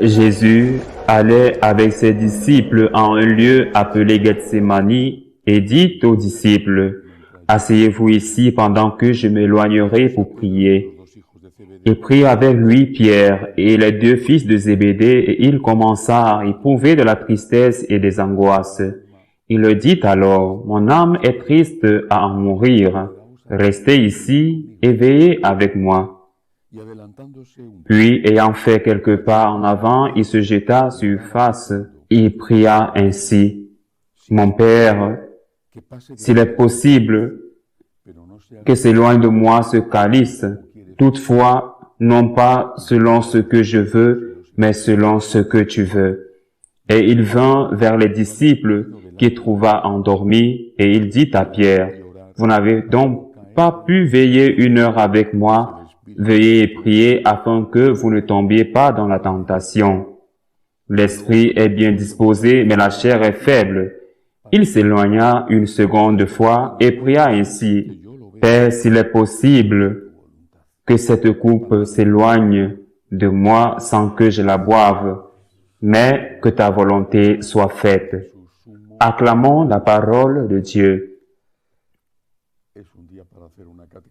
Jésus allait avec ses disciples en un lieu appelé Gethsémani et dit aux disciples, « Asseyez-vous ici pendant que je m'éloignerai pour prier. » Il prit avec lui Pierre et les deux fils de Zébédée et il commença à éprouver de la tristesse et des angoisses. Il leur dit alors, « Mon âme est triste à en mourir. Restez ici et veillez avec moi. » Puis, ayant fait quelques pas en avant, il se jeta sur face. Il pria ainsi, « Mon Père, s'il est possible que s'éloigne de moi ce calice, toutefois, non pas selon ce que je veux, mais selon ce que tu veux. » Et il vint vers les disciples qu'il trouva endormis, et il dit à Pierre, « Vous n'avez donc pas pu veiller 1 heure avec moi? Veuillez et priez afin que vous ne tombiez pas dans la tentation. L'esprit est bien disposé, mais la chair est faible. » Il s'éloigna 1 seconde fois et pria ainsi, « Père, s'il est possible que cette coupe s'éloigne de moi sans que je la boive, mais que ta volonté soit faite. » Acclamons la parole de Dieu.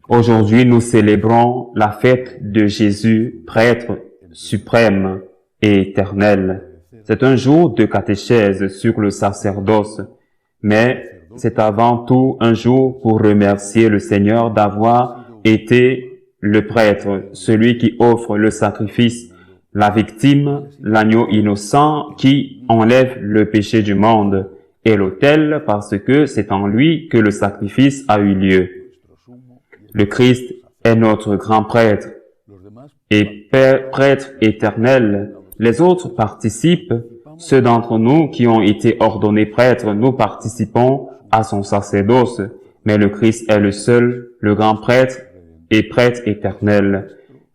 Aujourd'hui, nous célébrons la fête de Jésus, prêtre suprême et éternel. C'est un jour de catéchèse sur le sacerdoce, mais c'est avant tout un jour pour remercier le Seigneur d'avoir été le prêtre, celui qui offre le sacrifice, la victime, l'agneau innocent qui enlève le péché du monde, et l'autel parce que c'est en lui que le sacrifice a eu lieu. Le Christ est notre grand prêtre et prêtre éternel. Les autres participent. Ceux d'entre nous qui ont été ordonnés prêtres, nous participons à son sacerdoce. Mais le Christ est le seul, le grand prêtre et prêtre éternel.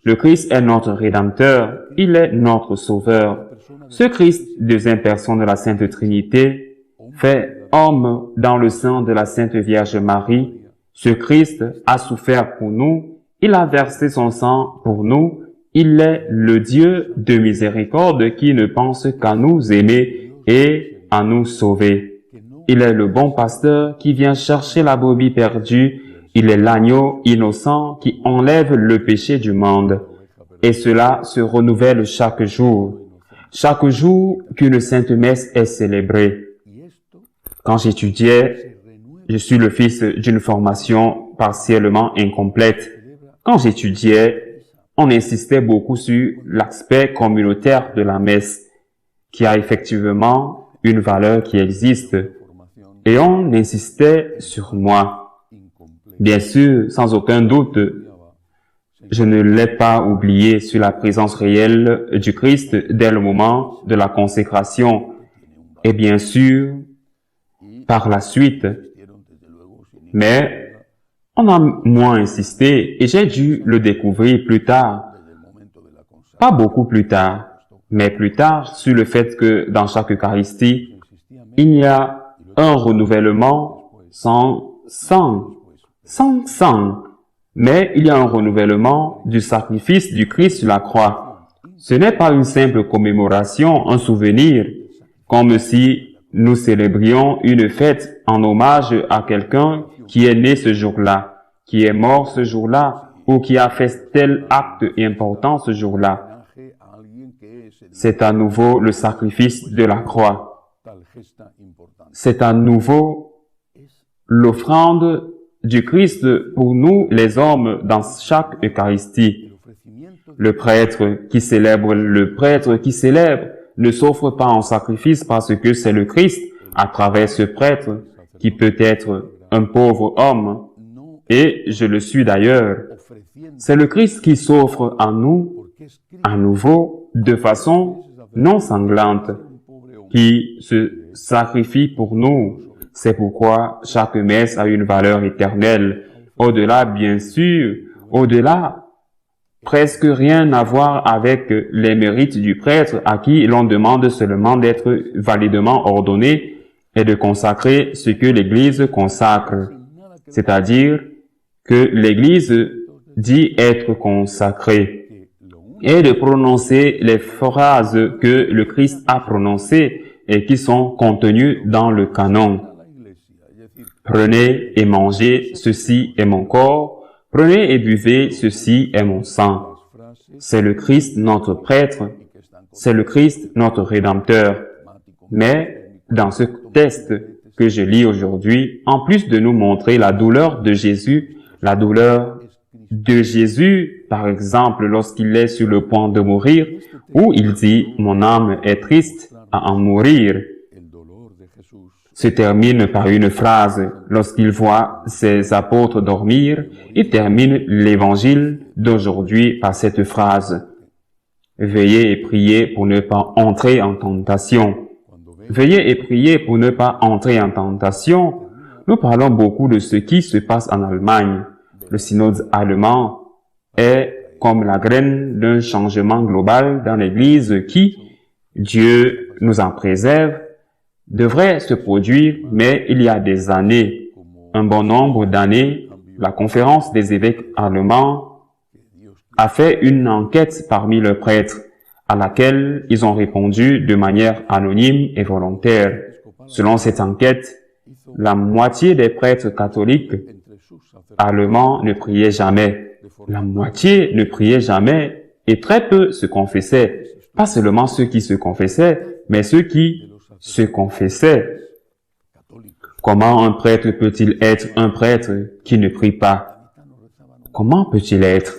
Le Christ est notre Rédempteur. Il est notre Sauveur. Ce Christ, deuxième personne de la Sainte Trinité, fait homme dans le sein de la Sainte Vierge Marie. Ce Christ a souffert pour nous, il a versé son sang pour nous, il est le Dieu de miséricorde qui ne pense qu'à nous aimer et à nous sauver. Il est le bon pasteur qui vient chercher la brebis perdue, il est l'agneau innocent qui enlève le péché du monde. Et cela se renouvelle chaque jour qu'une sainte messe est célébrée. Quand j'étudiais, je suis le fils d'une formation partiellement incomplète. Quand j'étudiais, on insistait beaucoup sur l'aspect communautaire de la messe, qui a effectivement une valeur qui existe. Et on insistait sur moi. Bien sûr, sans aucun doute, je ne l'ai pas oublié sur la présence réelle du Christ dès le moment de la consécration. Et bien sûr, par la suite, mais on a moins insisté et j'ai dû le découvrir plus tard. Pas beaucoup plus tard, mais plus tard sur le fait que dans chaque Eucharistie, il y a un renouvellement sans sang, mais il y a un renouvellement du sacrifice du Christ sur la croix. Ce n'est pas une simple commémoration, un souvenir, comme si nous célébrions une fête en hommage à quelqu'un qui est né ce jour-là, qui est mort ce jour-là, ou qui a fait tel acte important ce jour-là. C'est à nouveau le sacrifice de la croix. C'est à nouveau l'offrande du Christ pour nous, les hommes, dans chaque Eucharistie. Le prêtre qui célèbre ne s'offre pas en sacrifice parce que c'est le Christ, à travers ce prêtre, qui peut être un pauvre homme, et je le suis d'ailleurs. C'est le Christ qui s'offre à nous, à nouveau, de façon non sanglante, qui se sacrifie pour nous. C'est pourquoi chaque messe a une valeur éternelle. Au-delà, bien sûr, au-delà presque rien à voir avec les mérites du prêtre à qui l'on demande seulement d'être validement ordonné et de consacrer ce que l'Église consacre, c'est-à-dire que l'Église dit être consacrée, et de prononcer les phrases que le Christ a prononcées et qui sont contenues dans le canon. Prenez et mangez, ceci est mon corps. Prenez et buvez, ceci est mon sang. C'est le Christ notre prêtre, c'est le Christ notre rédempteur. Mais dans ce texte que je lis aujourd'hui, en plus de nous montrer la douleur de Jésus, par exemple, lorsqu'il est sur le point de mourir, où il dit « Mon âme est triste à en mourir », se termine par une phrase. Lorsqu'il voit ses apôtres dormir, il termine l'évangile d'aujourd'hui par cette phrase. Veillez et priez pour ne pas entrer en tentation. Veillez et priez pour ne pas entrer en tentation. Nous parlons beaucoup de ce qui se passe en Allemagne. Le synode allemand est comme la graine d'un changement global dans l'Église qui, Dieu nous en préserve, devrait se produire, mais il y a des années, un bon nombre d'années, la conférence des évêques allemands a fait une enquête parmi leurs prêtres, à laquelle ils ont répondu de manière anonyme et volontaire. Selon cette enquête, la moitié des prêtres catholiques allemands ne priaient jamais. La moitié ne priait jamais et très peu se confessaient. Pas seulement ceux qui se confessaient, mais ceux qui se confessaient. Comment un prêtre peut-il être un prêtre qui ne prie pas? Comment peut-il être?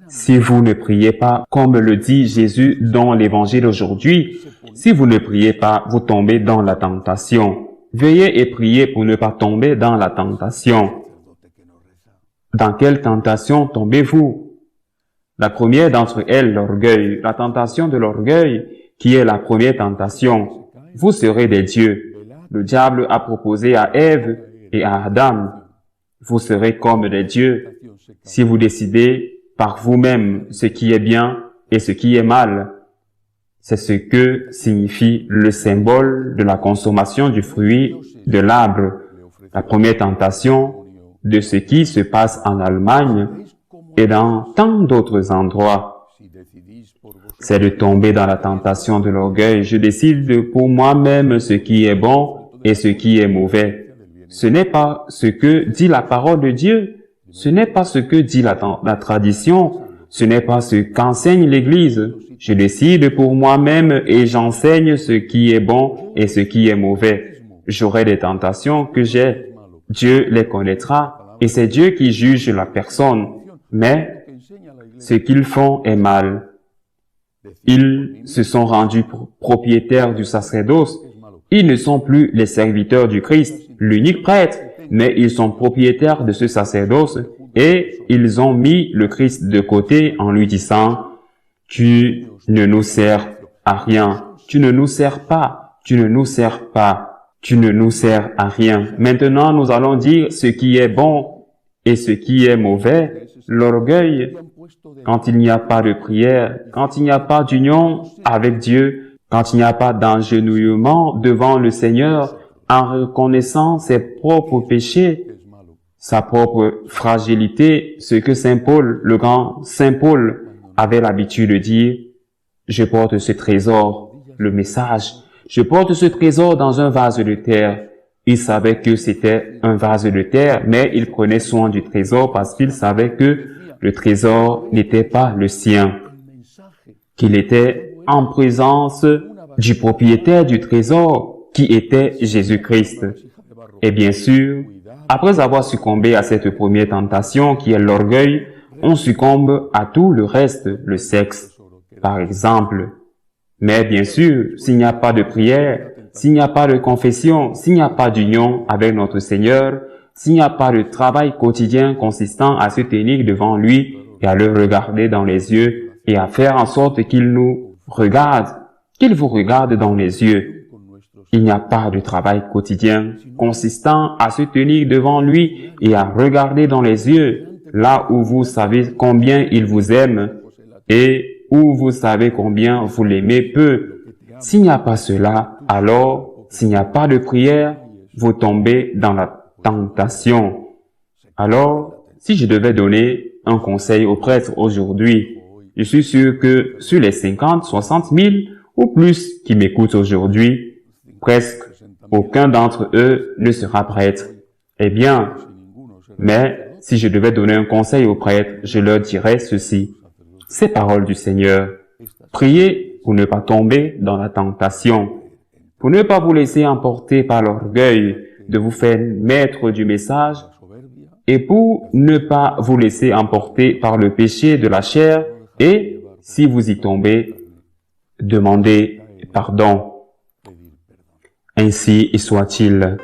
Si vous ne priez pas, comme le dit Jésus dans l'évangile aujourd'hui, si vous ne priez pas, vous tombez dans la tentation. Veillez et priez pour ne pas tomber dans la tentation. Dans quelle tentation tombez-vous? La première d'entre elles, l'orgueil, la tentation de l'orgueil, qui est la première tentation. Vous serez des dieux. Le diable a proposé à Ève et à Adam. Vous serez comme des dieux. Si vous décidez par vous-même ce qui est bien et ce qui est mal, c'est ce que signifie le symbole de la consommation du fruit de l'arbre. La première tentation de ce qui se passe en Allemagne et dans tant d'autres endroits, c'est de tomber dans la tentation de l'orgueil. Je décide pour moi-même ce qui est bon et ce qui est mauvais. Ce n'est pas ce que dit la parole de Dieu. Ce n'est pas ce que dit la tradition. Ce n'est pas ce qu'enseigne l'Église. Je décide pour moi-même et j'enseigne ce qui est bon et ce qui est mauvais. J'aurai des tentations que j'ai. Dieu les connaîtra et c'est Dieu qui juge la personne. Mais ce qu'ils font est mal. Ils se sont rendus propriétaires du sacerdoce. Ils ne sont plus les serviteurs du Christ, l'unique prêtre, mais ils sont propriétaires de ce sacerdoce et ils ont mis le Christ de côté en lui disant « Tu ne nous sers à rien, tu ne nous sers pas, tu ne nous sers pas, tu ne nous sers à rien. Maintenant, nous allons dire ce qui est bon et ce qui est mauvais. » L'orgueil, quand il n'y a pas de prière, quand il n'y a pas d'union avec Dieu, quand il n'y a pas d'agenouillement devant le Seigneur, en reconnaissant ses propres péchés, sa propre fragilité, ce que Saint Paul, le grand Saint Paul, avait l'habitude de dire, je porte ce trésor, le message, je porte ce trésor dans un vase de terre. Il savait que c'était un vase de terre, mais il prenait soin du trésor parce qu'il savait que le trésor n'était pas le sien, qu'il était en présence du propriétaire du trésor, qui était Jésus-Christ. Et bien sûr, après avoir succombé à cette première tentation qui est l'orgueil, on succombe à tout le reste, le sexe, par exemple. Mais bien sûr, s'il n'y a pas de prière, s'il n'y a pas de confession, s'il n'y a pas d'union avec notre Seigneur, s'il n'y a pas de travail quotidien consistant à se tenir devant lui et à le regarder dans les yeux et à faire en sorte qu'il nous regarde, qu'il vous regarde dans les yeux. Il n'y a pas de travail quotidien consistant à se tenir devant lui et à regarder dans les yeux. là où vous savez combien il vous aime et où vous savez combien vous l'aimez peu. S'il n'y a pas cela, alors, s'il n'y a pas de prière, vous tombez dans la tentation. Alors, si je devais donner un conseil aux prêtres aujourd'hui, je suis sûr que sur les 50, 60 000 ou plus qui m'écoutent aujourd'hui, presque aucun d'entre eux ne sera prêtre. Eh bien, mais si je devais donner un conseil aux prêtres, je leur dirais ceci. Ces paroles du Seigneur. Priez pour ne pas tomber dans la tentation, pour ne pas vous laisser emporter par l'orgueil de vous faire maître du message et pour ne pas vous laisser emporter par le péché de la chair et, si vous y tombez, demandez pardon. Ainsi y soit-il.